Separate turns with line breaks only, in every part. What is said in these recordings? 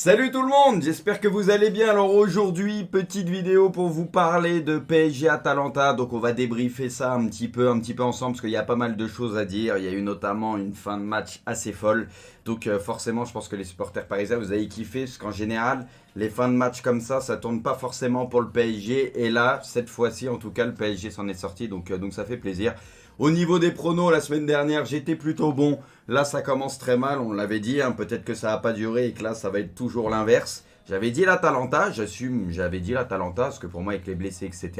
Salut tout le monde, j'espère que vous allez bien. Alors aujourd'hui, petite vidéo pour vous parler de PSG Atalanta. Donc on va débriefer ça un petit peu ensemble parce qu'il y a pas mal de choses à dire. Il y a eu notamment une fin de match assez folle. Donc forcément, je pense que les supporters parisiens, vous avez kiffé parce qu'en général, les fins de match comme ça tourne pas forcément pour le PSG. Et là, cette fois-ci, en tout cas, le PSG s'en est sorti. Donc ça fait plaisir. Au niveau des pronos, la semaine dernière, j'étais plutôt bon. Là, ça commence très mal, on l'avait dit. Peut-être que ça n'a pas duré et que là, ça va être toujours l'inverse. J'avais dit l'Atalanta, j'assume, j'avais dit l'Atalanta, parce que pour moi, avec les blessés, etc.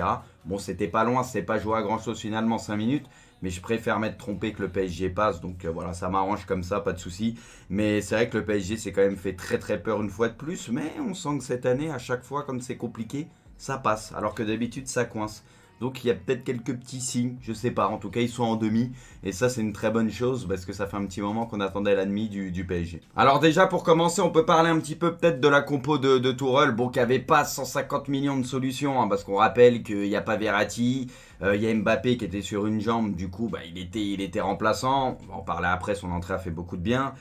Bon, c'était pas loin, c'est pas joué à grand-chose finalement, 5 minutes. Mais je préfère m'être trompé que le PSG passe. Donc voilà, ça m'arrange comme ça, pas de souci. Mais c'est vrai que le PSG s'est quand même fait très très peur une fois de plus. Mais on sent que cette année, à chaque fois, comme c'est compliqué, ça passe. Alors que d'habitude, ça coince. Donc il y a peut-être quelques petits signes, je sais pas. En tout cas, ils sont en demi. Et ça, c'est une très bonne chose parce que ça fait un petit moment qu'on attendait l'ennemi du PSG. Alors déjà, pour commencer, on peut parler un petit peu peut-être de la compo de Tourelle. Bon, qui avait pas 150 millions de solutions. Parce qu'on rappelle qu'il n'y a pas Verratti. Il y a Mbappé qui était sur une jambe. Du coup, il était remplaçant. On va en parler après, son entrée a fait beaucoup de bien.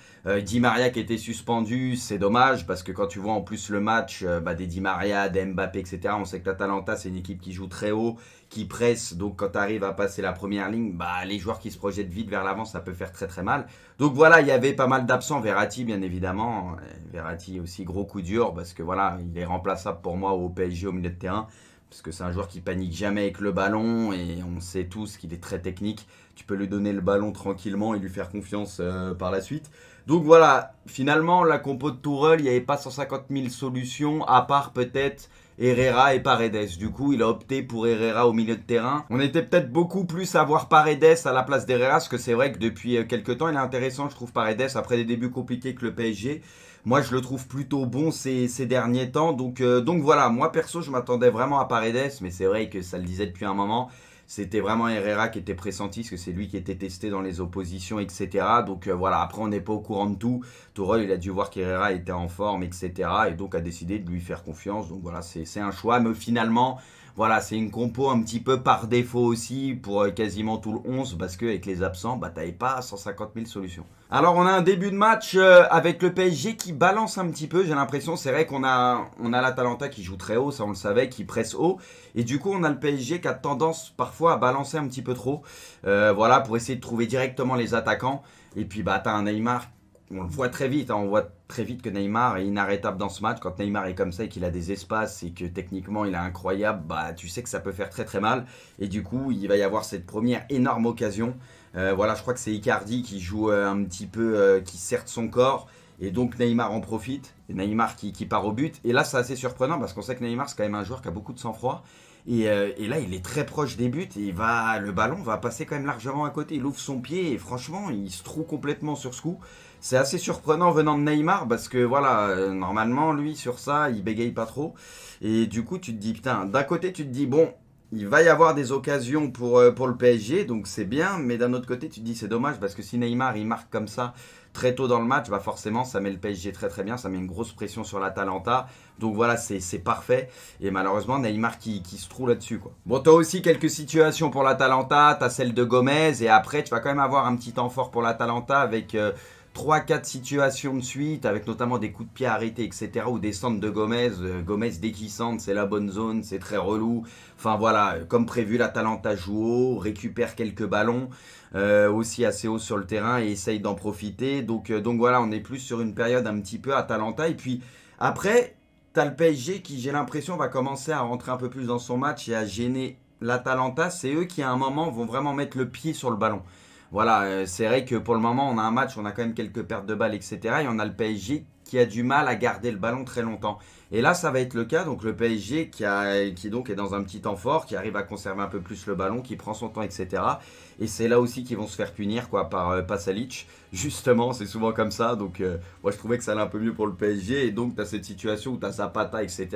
Di Maria qui était suspendu, c'est dommage. Parce que quand tu vois en plus le match des Di Maria, des Mbappé, etc. On sait que l'Atalanta, c'est une équipe qui joue très haut, qui presse, donc quand tu arrives à passer la première ligne, les joueurs qui se projettent vite vers l'avant, ça peut faire très très mal. Donc voilà, il y avait pas mal d'absents, Verratti bien évidemment, Verratti aussi gros coup dur, parce que voilà, il est remplaçable pour moi au PSG au milieu de terrain, parce que c'est un joueur qui panique jamais avec le ballon, et on sait tous qu'il est très technique, tu peux lui donner le ballon tranquillement et lui faire confiance par la suite. Donc voilà, finalement la compo de Tourelle, il n'y avait pas 150 000 solutions, à part peut-être Herrera et Paredes. Du coup, il a opté pour Herrera au milieu de terrain. On était peut-être beaucoup plus à voir Paredes à la place d'Herrera, parce que c'est vrai que depuis quelques temps, il est intéressant, je trouve, Paredes, après des débuts compliqués que le PSG. Moi, je le trouve plutôt bon ces derniers temps. Donc voilà, moi perso, je m'attendais vraiment à Paredes, mais c'est vrai que ça le disait depuis un moment. C'était vraiment Herrera qui était pressenti, parce que c'est lui qui était testé dans les oppositions, etc. Donc voilà, après on n'est pas au courant de tout. Tourelle, il a dû voir qu'Herrera était en forme, etc. Et donc a décidé de lui faire confiance. Donc voilà, c'est un choix. Mais finalement, voilà, c'est une compo un petit peu par défaut aussi pour quasiment tout le 11. Parce qu'avec les absents, t'avais pas 150 000 solutions. Alors on a un début de match avec le PSG qui balance un petit peu, j'ai l'impression. C'est vrai qu'on a l'Atalanta qui joue très haut, ça on le savait, qui presse haut. Et du coup on a le PSG qui a tendance parfois à balancer un petit peu trop. Voilà, pour essayer de trouver directement les attaquants. Et puis t'as un Neymar, on le voit très vite, on voit très vite que Neymar est inarrêtable dans ce match. Quand Neymar est comme ça et qu'il a des espaces et que techniquement il est incroyable, tu sais que ça peut faire très très mal. Et du coup il va y avoir cette première énorme occasion. Voilà, je crois que c'est Icardi qui joue un petit peu, qui serre son corps. Et donc Neymar en profite. Et Neymar qui part au but. Et là, c'est assez surprenant parce qu'on sait que Neymar, c'est quand même un joueur qui a beaucoup de sang-froid. Et là, il est très proche des buts. Et le ballon va passer quand même largement à côté. Il ouvre son pied et franchement, il se trouve complètement sur ce coup. C'est assez surprenant venant de Neymar parce que voilà, normalement, lui, sur ça, il bégaye pas trop. Et du coup, tu te dis, putain, d'un côté, tu te dis, bon, il va y avoir des occasions pour le PSG, donc c'est bien, mais d'un autre côté, tu te dis c'est dommage parce que si Neymar il marque comme ça très tôt dans le match, forcément ça met le PSG très très bien, ça met une grosse pression sur l'Atalanta. Donc voilà, c'est parfait. Et malheureusement, Neymar qui se trouve là-dessus, quoi. Bon, t'as aussi quelques situations pour l'Atalanta, t'as celle de Gomez, et après, tu vas quand même avoir un petit temps fort pour l'Atalanta avec 3-4 situations de suite, avec notamment des coups de pied arrêtés, etc. Ou des centres de Gomez. Gomez, dès qu'il centre, c'est la bonne zone, c'est très relou. Enfin voilà, comme prévu, l'Atalanta joue haut, récupère quelques ballons, aussi assez haut sur le terrain et essaye d'en profiter. Donc voilà, on est plus sur une période un petit peu Atalanta. Et puis après, t'as le PSG qui, j'ai l'impression, va commencer à rentrer un peu plus dans son match et à gêner l'Atalanta. C'est eux qui, à un moment, vont vraiment mettre le pied sur le ballon. Voilà, c'est vrai que pour le moment, on a un match, on a quand même quelques pertes de balles, etc. Et on a le PSG qui a du mal à garder le ballon très longtemps. Et là, ça va être le cas. Donc le PSG qui donc est dans un petit temps fort, qui arrive à conserver un peu plus le ballon, qui prend son temps, etc. Et c'est là aussi qu'ils vont se faire punir par Pasalic. Justement, c'est souvent comme ça. Donc moi, je trouvais que ça allait un peu mieux pour le PSG. Et donc, tu as cette situation où tu as Zapata, etc.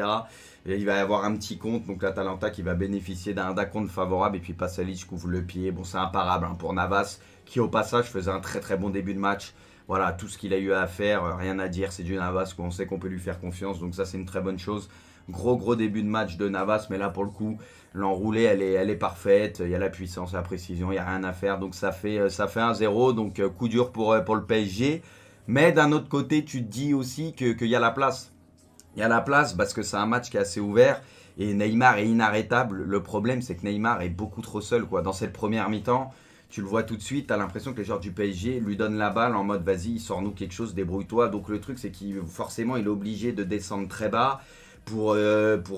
Et il va y avoir un petit compte, donc l'Atalanta qui va bénéficier d'un compte favorable. Et puis Pasalic couvre le pied. Bon, c'est imparable pour Navas, qui au passage faisait un très très bon début de match. Voilà, tout ce qu'il a eu à faire, rien à dire, c'est du Navas, on sait qu'on peut lui faire confiance, donc ça c'est une très bonne chose. Gros début de match de Navas, mais là pour le coup, l'enroulée elle est parfaite, il y a la puissance, la précision, il n'y a rien à faire, donc ça fait 1-0, donc coup dur pour le PSG. Mais d'un autre côté, tu te dis aussi qu'il y a la place. Il y a la place parce que c'est un match qui est assez ouvert et Neymar est inarrêtable. Le problème, c'est que Neymar est beaucoup trop seul, quoi. Dans cette première mi-temps, tu le vois tout de suite, tu as l'impression que les joueurs du PSG lui donnent la balle en mode vas-y, sors-nous quelque chose, débrouille-toi. Donc le truc, c'est qu'il forcément, il est obligé de descendre très bas pour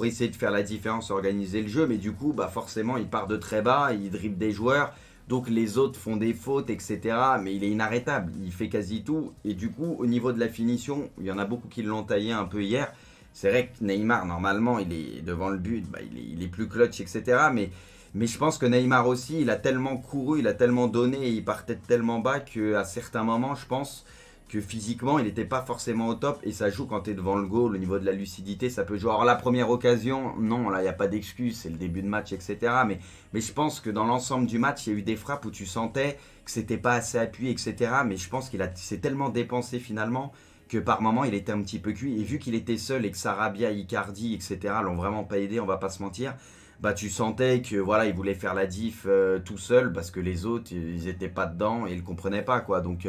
essayer de faire la différence, organiser le jeu. Mais du coup, bah forcément, il part de très bas, il dribble des joueurs. Donc les autres font des fautes, etc. Mais il est inarrêtable, il fait quasi tout. Et du coup, au niveau de la finition, il y en a beaucoup qui l'ont taillé un peu hier. C'est vrai que Neymar, normalement, il est devant le but, bah, il est plus clutch, etc. Mais je pense que Neymar aussi, il a tellement couru, il a tellement donné, et il partait tellement bas qu'à certains moments, je pense que physiquement, il n'était pas forcément au top. Et ça joue quand tu es devant le goal, au niveau de la lucidité, ça peut jouer. Alors la première occasion, non, là, il n'y a pas d'excuse, c'est le début de match, etc. Mais je pense que dans l'ensemble du match, il y a eu des frappes où tu sentais que c'était pas assez appuyé, etc. Mais je pense qu'il s'est tellement dépensé finalement que par moment il était un petit peu cuit. Et vu qu'il était seul et que Sarabia, Icardi, etc. l'ont vraiment pas aidé, on va pas se mentir, bah tu sentais que voilà, il voulait faire la diff tout seul parce que les autres ils étaient pas dedans et ils comprenaient pas quoi. Donc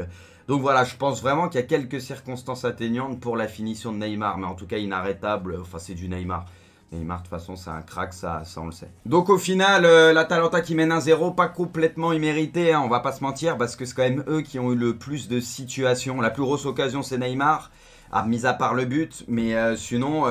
voilà, je pense vraiment qu'il y a quelques circonstances atteignantes pour la finition de Neymar, mais en tout cas inarrêtable. Enfin, c'est du Neymar. Neymar, de toute façon, c'est un crack, ça on le sait. Donc au final, l'Atalanta qui mène 1-0, pas complètement immérité, hein, on va pas se mentir, parce que c'est quand même eux qui ont eu le plus de situations. La plus grosse occasion, c'est Neymar, mis à part le but, mais sinon,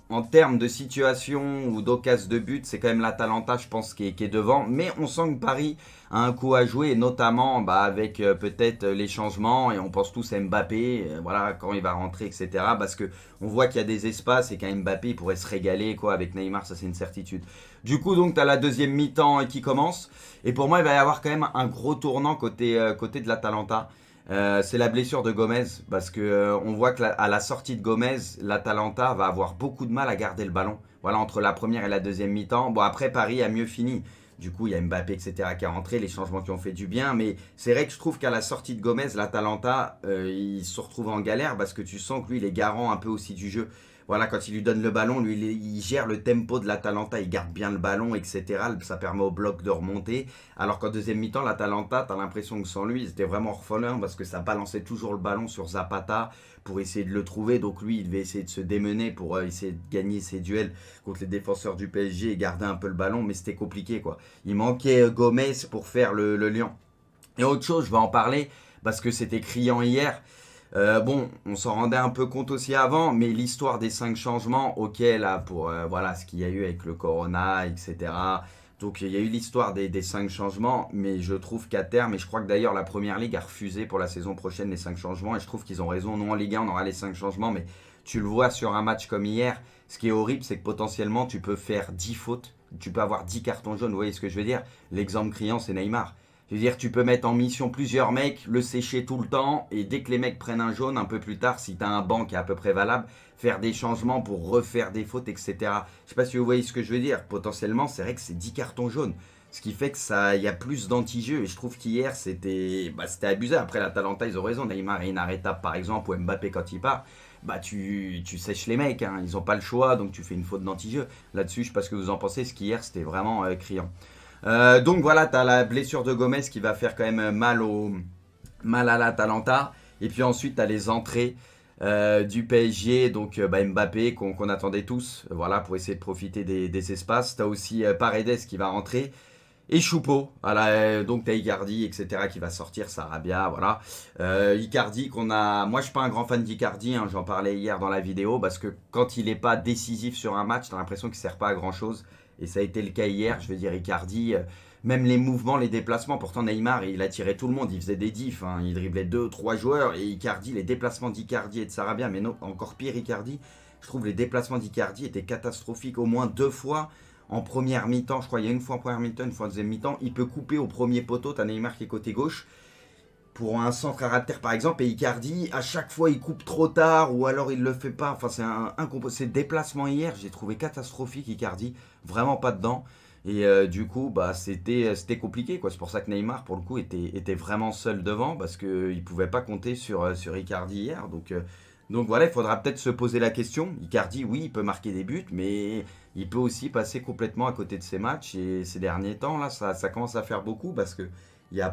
en termes de situation ou d'occasion de but, c'est quand même l'Atalanta, je pense, qui est devant. Mais on sent que Paris a un coup à jouer, et notamment bah, avec peut-être les changements, et on pense tous à Mbappé, voilà, quand il va rentrer, etc. Parce que on voit qu'il y a des espaces et qu'un Mbappé il pourrait se régaler quoi, avec Neymar, ça c'est une certitude. Du coup, donc, tu as la deuxième mi-temps qui commence, et pour moi, il va y avoir quand même un gros tournant côté de l'Atalanta. C'est la blessure de Gomez parce que on voit que à la sortie de Gomez, l'Atalanta va avoir beaucoup de mal à garder le ballon. Voilà, entre la première et la deuxième mi-temps. Bon, après, Paris a mieux fini. Du coup, il y a Mbappé, etc. qui est rentré, les changements qui ont fait du bien. Mais c'est vrai que je trouve qu'à la sortie de Gomez, l'Atalanta, il se retrouve en galère parce que tu sens que lui, il est garant un peu aussi du jeu. Voilà, quand il lui donne le ballon, lui, il gère le tempo de l'Atalanta, il garde bien le ballon, etc. Ça permet au bloc de remonter. Alors qu'en deuxième mi-temps, l'Atalanta, t'as l'impression que sans lui, c'était vraiment orphelin parce que ça balançait toujours le ballon sur Zapata pour essayer de le trouver. Donc lui, il devait essayer de se démener pour essayer de gagner ses duels contre les défenseurs du PSG et garder un peu le ballon, mais c'était compliqué quoi. Il manquait Gomez pour faire le lion. Et autre chose, je vais en parler parce que c'était criant hier. Bon, on s'en rendait un peu compte aussi avant, mais l'histoire des 5 changements, ok, là, pour voilà ce qu'il y a eu avec le Corona, etc. Donc il y a eu l'histoire des 5 changements, mais je trouve qu'à terme, et je crois que d'ailleurs la Première Ligue a refusé pour la saison prochaine les 5 changements, et je trouve qu'ils ont raison. Nous en Ligue 1, on aura les 5 changements, mais tu le vois sur un match comme hier, ce qui est horrible, c'est que potentiellement tu peux faire 10 fautes, tu peux avoir 10 cartons jaunes, vous voyez ce que je veux dire? L'exemple criant, c'est Neymar. Je veux dire, tu peux mettre en mission plusieurs mecs, le sécher tout le temps, et dès que les mecs prennent un jaune, un peu plus tard, si tu as un banc qui est à peu près valable, faire des changements pour refaire des fautes, etc. Je sais pas si vous voyez ce que je veux dire. Potentiellement, c'est vrai que c'est 10 cartons jaunes. Ce qui fait que ça, il y a plus d'anti-jeu. Et je trouve qu'hier, c'était abusé. Après, l'Atalanta, ils ont raison. Neymar est inarrêtable, par exemple, ou Mbappé quand il part. Bah, tu sèches les mecs. Hein. Ils n'ont pas le choix, donc tu fais une faute d'anti-jeu. Là-dessus, je sais pas ce que vous en pensez. Ce qu'hier, c'était vraiment criant. Donc voilà, tu as la blessure de Gomez qui va faire quand même mal à l'Atalanta. Et puis ensuite, tu as les entrées du PSG, donc Mbappé qu'on attendait tous, voilà, pour essayer de profiter des espaces. Tu as aussi Paredes qui va rentrer. Et Choupo, voilà, donc t'as Icardi, etc. qui va sortir, Sarabia, voilà. Icardi moi je suis pas un grand fan d'Icardi, hein, j'en parlais hier dans la vidéo, parce que quand il est pas décisif sur un match, t'as l'impression qu'il sert pas à grand chose. Et ça a été le cas hier, je veux dire, Icardi, même les mouvements, les déplacements, pourtant Neymar, il attirait tout le monde, il faisait des diffs, hein, il driblait 2, 3 joueurs, et Icardi, les déplacements d'Icardi et de Sarabia, mais non, encore pire Icardi, je trouve les déplacements d'Icardi étaient catastrophiques au moins 2 fois. En première mi-temps, je crois, il y a une fois en première mi-temps, une fois en deuxième mi-temps, il peut couper au premier poteau, t'as Neymar qui est côté gauche, pour un centre à ras de terre par exemple, et Icardi, à chaque fois il coupe trop tard, ou alors il le fait pas, enfin c'est déplacement hier, j'ai trouvé catastrophique Icardi, vraiment pas dedans, et du coup bah c'était compliqué quoi, c'est pour ça que Neymar pour le coup était vraiment seul devant, parce qu'il pouvait pas compter sur Icardi hier, donc voilà, il faudra peut-être se poser la question. Icardi, oui, il peut marquer des buts, mais il peut aussi passer complètement à côté de ses matchs. Et ces derniers temps, là, ça commence à faire beaucoup parce que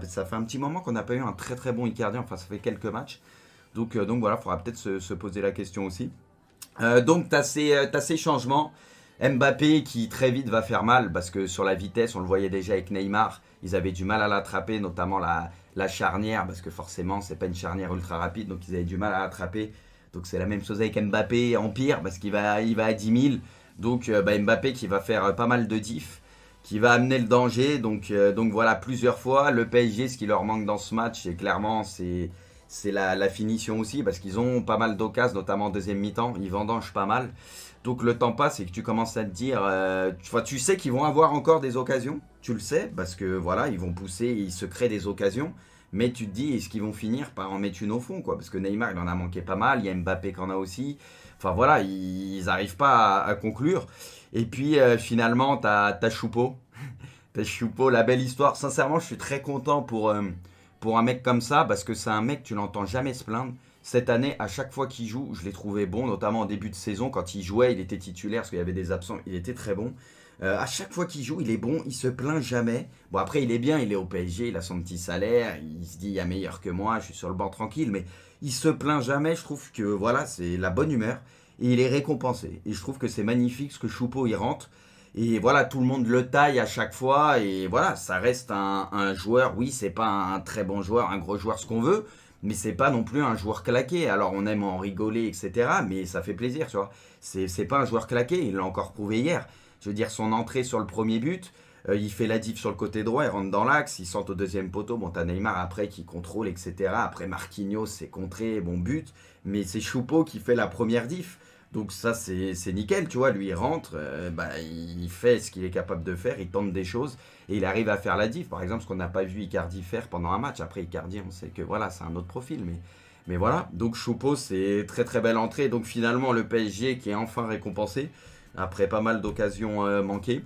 ça fait un petit moment qu'on n'a pas eu un très très bon Icardi. Enfin, ça fait quelques matchs. Donc voilà, il faudra peut-être se poser la question aussi. Donc t'as ces changements. Mbappé qui très vite va faire mal parce que sur la vitesse, on le voyait déjà avec Neymar, ils avaient du mal à l'attraper, notamment la charnière, parce que forcément c'est pas une charnière ultra rapide, donc ils avaient du mal à l'attraper. Donc c'est la même chose avec Mbappé en pire parce il va à 10 000. Donc Mbappé qui va faire pas mal de diff, qui va amener le danger. Donc voilà, plusieurs fois. Le PSG, ce qui leur manque dans ce match, et clairement c'est la finition aussi, parce qu'ils ont pas mal d'occasions, notamment en deuxième mi-temps. Ils vendangent pas mal. Donc le temps passe et que tu commences à te dire, tu sais qu'ils vont avoir encore des occasions, tu le sais, parce que voilà, ils vont pousser, ils se créent des occasions, mais tu te dis, est-ce qu'ils vont finir par en mettre une au fond, quoi, parce que Neymar, il en a manqué pas mal, il y a Mbappé qui en a aussi, enfin voilà, ils n'arrivent pas à conclure. Et puis finalement, t'as Choupo, t'as Choupo, la belle histoire. Sincèrement, je suis très content pour un mec comme ça, parce que c'est un mec, tu l'entends jamais se plaindre. Cette année, à chaque fois qu'il joue, je l'ai trouvé bon, notamment en début de saison, quand il jouait, il était titulaire parce qu'il y avait des absents, il était très bon. À chaque fois qu'il joue, il est bon, il se plaint jamais. Bon, après, il est bien, il est au PSG, il a son petit salaire, il se dit, il y a meilleur que moi, je suis sur le banc tranquille, mais il se plaint jamais. Je trouve que voilà, c'est la bonne humeur et il est récompensé. Et je trouve que c'est magnifique ce que Choupo il rentre. Et voilà, tout le monde le taille à chaque fois. Et voilà, ça reste un joueur. Oui, c'est pas un très bon joueur, un gros joueur, ce qu'on veut. Mais c'est pas non plus un joueur claqué. Alors on aime en rigoler, etc. Mais ça fait plaisir, tu vois. C'est pas un joueur claqué. Il l'a encore prouvé hier. Je veux dire, son entrée sur le premier but, il fait la diff sur le côté droit, il rentre dans l'axe, il centre au deuxième poteau. Bon, t'as Neymar après qui contrôle, etc. Après Marquinhos, c'est contré, bon but. Mais c'est Choupo qui fait la première diff. Donc ça, c'est nickel, tu vois. Lui, il rentre, il fait ce qu'il est capable de faire, il tente des choses et il arrive à faire la diff. Par exemple, ce qu'on n'a pas vu Icardi faire pendant un match. Après, Icardi, on sait que voilà, c'est un autre profil, mais voilà. Donc Choupo, c'est très très belle entrée. Donc finalement, le PSG qui est enfin récompensé après pas mal d'occasions manquées.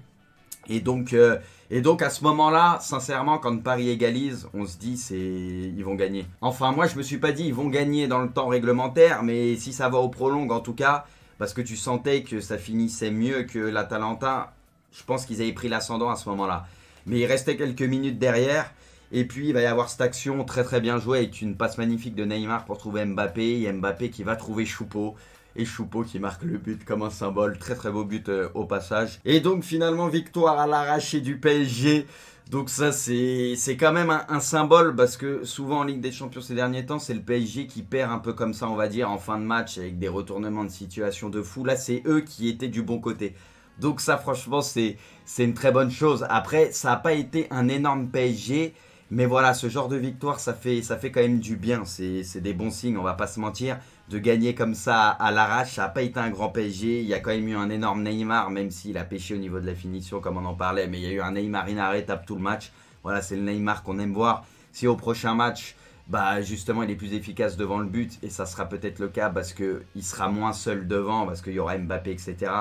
Et donc, euh, et donc à ce moment-là, sincèrement, quand Paris égalise, on se dit ils vont gagner. Enfin, moi je me suis pas dit ils vont gagner dans le temps réglementaire, mais si ça va au prolong en tout cas, parce que tu sentais que ça finissait mieux que l'Atalanta, je pense qu'ils avaient pris l'ascendant à ce moment-là. Mais il restait quelques minutes derrière. Et puis il va y avoir cette action très très bien jouée avec une passe magnifique de Neymar pour trouver Mbappé. Et Mbappé qui va trouver Choupo. Et Choupo qui marque le but comme un symbole. Très très beau but au passage. Et donc finalement victoire à l'arraché du PSG. Donc ça c'est quand même un symbole parce que souvent en Ligue des Champions ces derniers temps c'est le PSG qui perd un peu comme ça on va dire en fin de match avec des retournements de situation de fou. Là c'est eux qui étaient du bon côté. Donc ça franchement c'est une très bonne chose. Après ça n'a pas été un énorme PSG. Mais voilà, ce genre de victoire, ça fait quand même du bien. C'est des bons signes, on va pas se mentir. De gagner comme ça à l'arrache, ça n'a pas été un grand PSG. Il y a quand même eu un énorme Neymar, même s'il a pêché au niveau de la finition, comme on en parlait. Mais il y a eu un Neymar inarrêtable tout le match. Voilà, c'est le Neymar qu'on aime voir. Si au prochain match, bah justement, il est plus efficace devant le but, et ça sera peut-être le cas parce qu'il sera moins seul devant, parce qu'il y aura Mbappé, etc.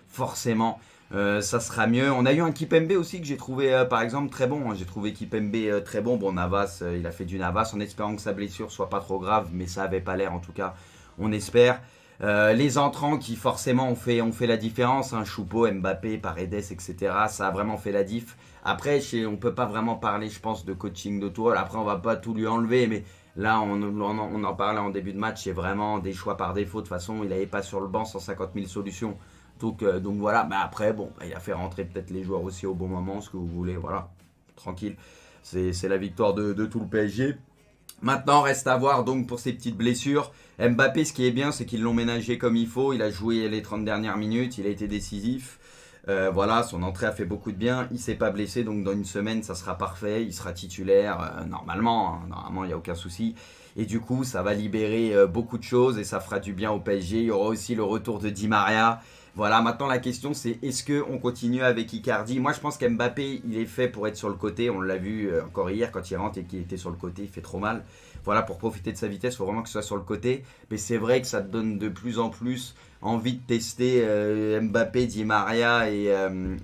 Forcément. Ça sera mieux. On a eu un Kipembe aussi que j'ai trouvé par exemple très bon. J'ai trouvé Kipembe très bon. Bon, Navas, il a fait du Navas en espérant que sa blessure soit pas trop grave, mais ça avait pas l'air en tout cas. On espère. Les entrants qui forcément ont fait la différence. Hein, Choupo, Mbappé, Paredes, etc. Ça a vraiment fait la diff. Après, on peut pas vraiment parler, je pense, de coaching de Tourelle. Après, on va pas tout lui enlever, mais là, on en parlait en début de match. C'est vraiment des choix par défaut. De toute façon, il n'avait pas sur le banc 150 000 solutions. Donc voilà, mais après, bon, il a fait rentrer peut-être les joueurs aussi au bon moment, ce que vous voulez, voilà, tranquille. C'est la victoire de tout le PSG. Maintenant, reste à voir donc pour ces petites blessures. Mbappé, ce qui est bien, c'est qu'ils l'ont ménagé comme il faut. Il a joué les 30 dernières minutes, il a été décisif. Voilà, son entrée a fait beaucoup de bien. Il s'est pas blessé, donc dans une semaine, ça sera parfait. Il sera titulaire, normalement. Hein, normalement, il n'y a aucun souci. Et du coup, ça va libérer beaucoup de choses et ça fera du bien au PSG. Il y aura aussi le retour de Di Maria. Voilà, maintenant la question c'est est-ce qu'on continue avec Icardi? Moi je pense qu'Mbappé il est fait pour être sur le côté, on l'a vu encore hier quand il rentre et qu'il était sur le côté, il fait trop mal. Voilà, pour profiter de sa vitesse, il faut vraiment que ce soit sur le côté. Mais c'est vrai que ça te donne de plus en plus envie de tester Mbappé, Di Maria et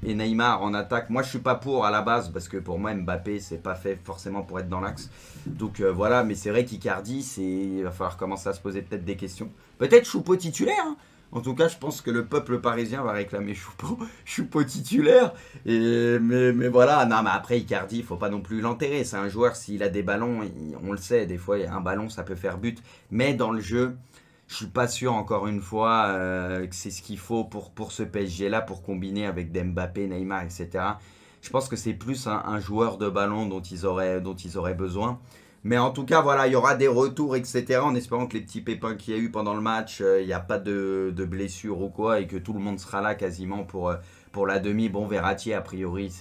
Neymar en attaque. Moi je suis pas pour à la base parce que pour moi Mbappé c'est pas fait forcément pour être dans l'axe. Donc voilà, mais c'est vrai qu'Icardi, il va falloir commencer à se poser peut-être des questions. Peut-être Choupo titulaire, hein. En tout cas, je pense que le peuple parisien va réclamer Choupo titulaire. Mais voilà, non, mais après Icardi, il faut pas non plus l'enterrer. C'est un joueur, s'il a des ballons, on le sait, des fois un ballon ça peut faire but. Mais dans le jeu, Je suis pas sûr, encore une fois, que c'est ce qu'il faut pour ce PSG-là, pour combiner avec Mbappé, Neymar, etc. Je pense que c'est plus un joueur de ballon dont ils auraient besoin. Mais en tout cas, voilà, il y aura des retours, etc. En espérant que les petits pépins qu'il y a eu pendant le match, il n'y a pas de blessures ou quoi, et que tout le monde sera là quasiment pour la demi. Bon, Verratti, a priori,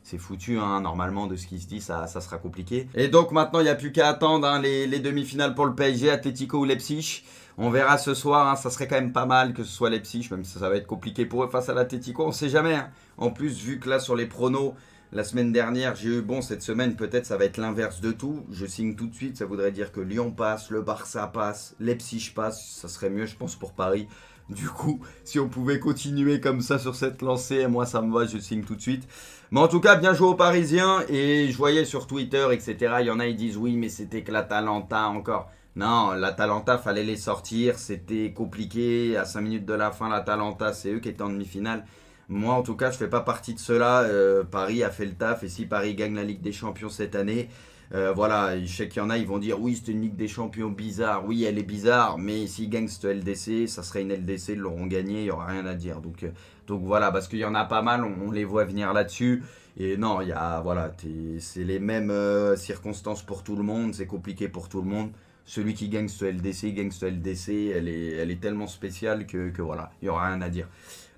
c'est foutu, hein. Normalement, de ce qui se dit, ça sera compliqué. Et donc maintenant, il n'y a plus qu'à attendre, hein, les demi-finales pour le PSG, Atlético ou Leipzig. On verra ce soir, hein. Ça serait quand même pas mal que ce soit Leipzig, même si ça va être compliqué pour eux face à l'Atlético, on ne sait jamais, hein. En plus, vu que là, sur les pronos, la semaine dernière, j'ai eu bon, cette semaine, peut-être ça va être l'inverse de tout. Je signe tout de suite, ça voudrait dire que Lyon passe, le Barça passe, Leipzig passe, ça serait mieux, je pense, pour Paris. Du coup, si on pouvait continuer comme ça sur cette lancée, moi ça me va, je signe tout de suite. Mais en tout cas, bien joué aux Parisiens. Et je voyais sur Twitter, etc., il y en a, ils disent oui, mais c'était que l'Atalanta encore. Non, l'Atalanta, fallait les sortir, c'était compliqué. À 5 minutes de la fin, l'Atalanta, c'est eux qui étaient en demi-finale. Moi, en tout cas, je fais pas partie de ceux-là. Paris a fait le taf. Et si Paris gagne la Ligue des Champions cette année, voilà, je sais qu'il y en a, ils vont dire oui, c'est une Ligue des Champions bizarre. Oui, elle est bizarre, mais s'ils gagnent cette LDC, ça serait une LDC, ils l'auront gagné, il n'y aura rien à dire. Donc voilà, parce qu'il y en a pas mal, on les voit venir là-dessus. Et non, voilà, c'est les mêmes circonstances pour tout le monde, c'est compliqué pour tout le monde. Celui qui gagne ce LDC, gagne ce LDC, elle est tellement spéciale que voilà, il n'y aura rien à dire.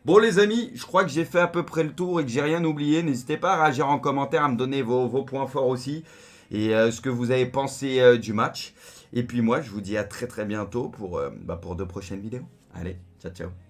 Bon les amis, je crois que j'ai fait à peu près le tour et que j'ai rien oublié. N'hésitez pas à réagir en commentaire, à me donner vos points forts aussi et ce que vous avez pensé du match. Et puis moi, je vous dis à très très bientôt pour de prochaines vidéos. Allez, ciao ciao.